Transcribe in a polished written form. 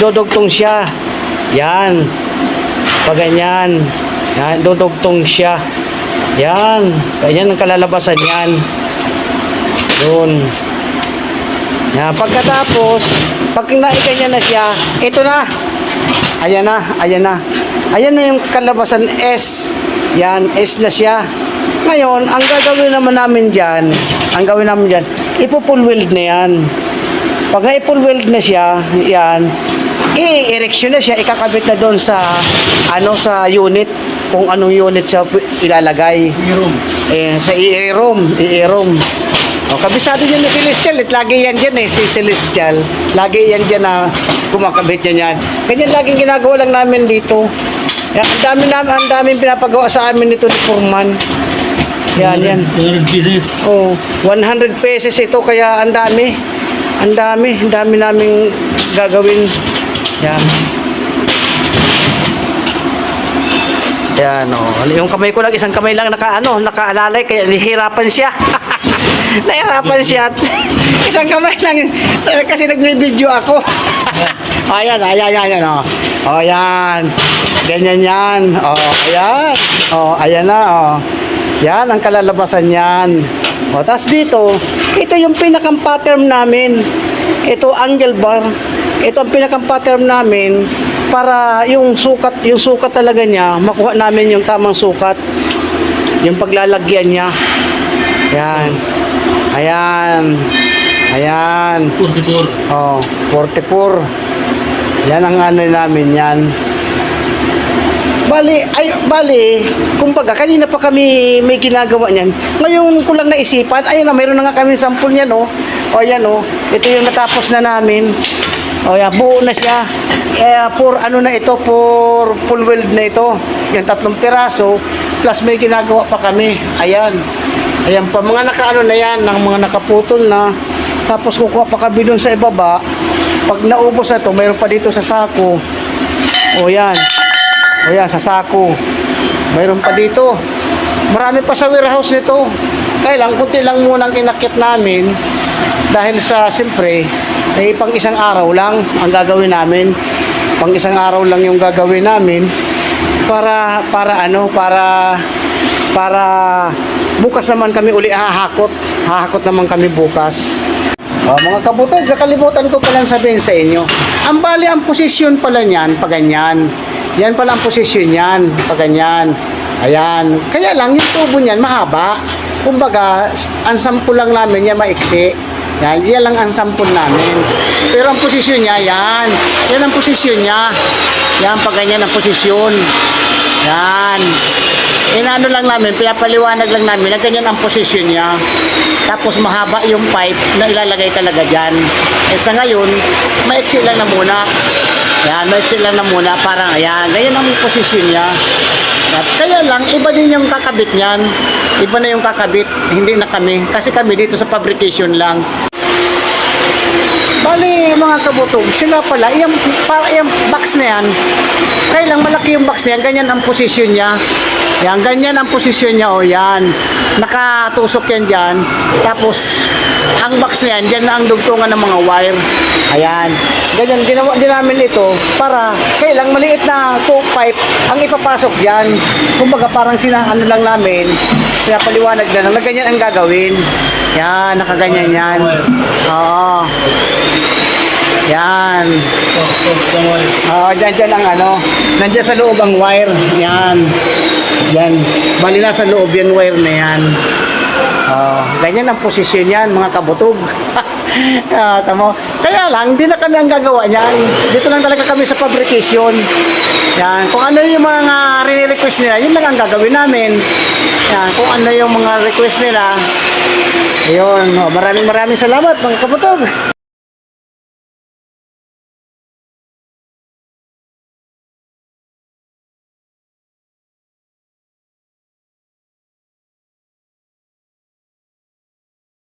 Dudugtong siya. Yan. Pag ganyan. Yan, dudugtong siya. Yan. Ganyan ang kalalabasan yan. Yun. Yan. Pagkatapos, pag naiganyan na siya, ito na. Ayan na. Ayan na. Ayan na yung kalabasan S. Yan. S na siya. Ngayon, ang gagawin naman namin dyan, ipo-full weld na yan. Pag na-full weld na siya, yan, i-erection na siya, ikakabit na doon sa, sa unit, kung anong unit siya ilalagay. Sa i-room. O, kabisado dyan na Celestial, lagi yan dyan si Celestial. Lagi yan dyan na kumakabit yan. Ganyan laging ginagawa lang namin dito. Yan, ang daming pinapagawa sa amin nito ni Foreman. Yan. 100 pieces. Oh, 100 pesos ito, kaya ang dami naming gagawin. Yan. Yan, yung kamay ko lang, isang kamay lang nakaalalay, kaya nahihirapan siya. Nahihirapan siya. Isang kamay lang, kasi nagme-video ako. Ayan. Oh, yan. Ganyan yan. Oh, ayan. Oh, ayan na, Yan ang kalalabasan yan. O, tapos dito, ito yung pinakang-pattern namin. Ito, angle bar. Ito ang pinakang-pattern namin para yung sukat talaga niya, makuha namin yung tamang sukat. Yung paglalagyan niya. Yan. Ayan. 44. Oh, 44. Yan ang namin yan. Bali, kumbaga, kanina pa kami may ginagawa niyan. Ngayon ko lang naisipan, ayun na, mayroon na nga kami sample niyan, O, yan, ito yung natapos na namin. O, yan, buo na siya. For full weld na ito. Yung 3 piraso, plus may ginagawa pa kami. Ayan pa, mga nakaano na yan, ng mga nakaputol na. Tapos kukuha pa kami doon sa ibaba. Pag naubos na ito, mayroon pa dito sa sako. O, yan, sa sako. Mayroon pa dito. Marami pa sa warehouse nito. Kaya lang, kunti lang munang inakit namin. Dahil siyempre, pang isang araw lang ang gagawin namin. Pang isang araw lang yung gagawin namin. Para bukas naman kami uli hahakot. Hahakot naman kami bukas. Mga kabutog, nakalimutan ko palang sabihin sa inyo. Ang bali, ang posisyon pala niyan, pag ganyan. Yan pala ang posisyon niyan, pag ganyan. Ayan. Kaya lang, yung tubo niyan, mahaba. Kumbaga, ang sample lang namin yan, maiksi. Yan lang ang sample namin. Pero ang posisyon niya, yan. Yan ang posisyon niya. Yan, pag ganyan ang posisyon. Yan. Inano lang namin, pinapaliwanag lang namin na ganyan ang posisyon niya. Tapos mahaba yung pipe na ilalagay talaga dyan. Sa ngayon, maiksi lang na muna. Yan, maiksi lang na muna. Parang ayan, ganyan ang posisyon niya. At kaya lang, iba din yung kakabit niyan. Iba na yung kakabit, hindi na kami. Kasi kami dito sa fabrication lang. Bali, mga kabutog, sila pala, yung box na yan, kaya lang malaki yung box na yan, ganyan ang posisyon niya. Yan, ganyan ang posisyon niya, yan. Nakatusok yan dyan. Tapos, ang box na yan, dyan na ang dugtungan ng mga wire. Ayan. Ganyan, ginawa din namin ito para, kaya lang maliit na pipe ang ipapasok dyan. Kumbaga, parang lang namin, pinapaliwanag na ganyan ang gagawin. Yan, nakaganyan yan. Oo. Yan. Dyan ang nandiyan sa loob ang wire. Yan. Bali na sa loob yan wire na yan. Ganyan ang posisyon yan, mga kabutog. Tamo. Kaya lang, hindi na kami ang gagawa niyan. Dito lang talaga kami sa fabrication. Yan. Kung ano yung mga re-request nila, yun lang ang gagawin namin. Yan. Kung ano yung mga request nila, ayun. Maraming salamat, mga kabutog.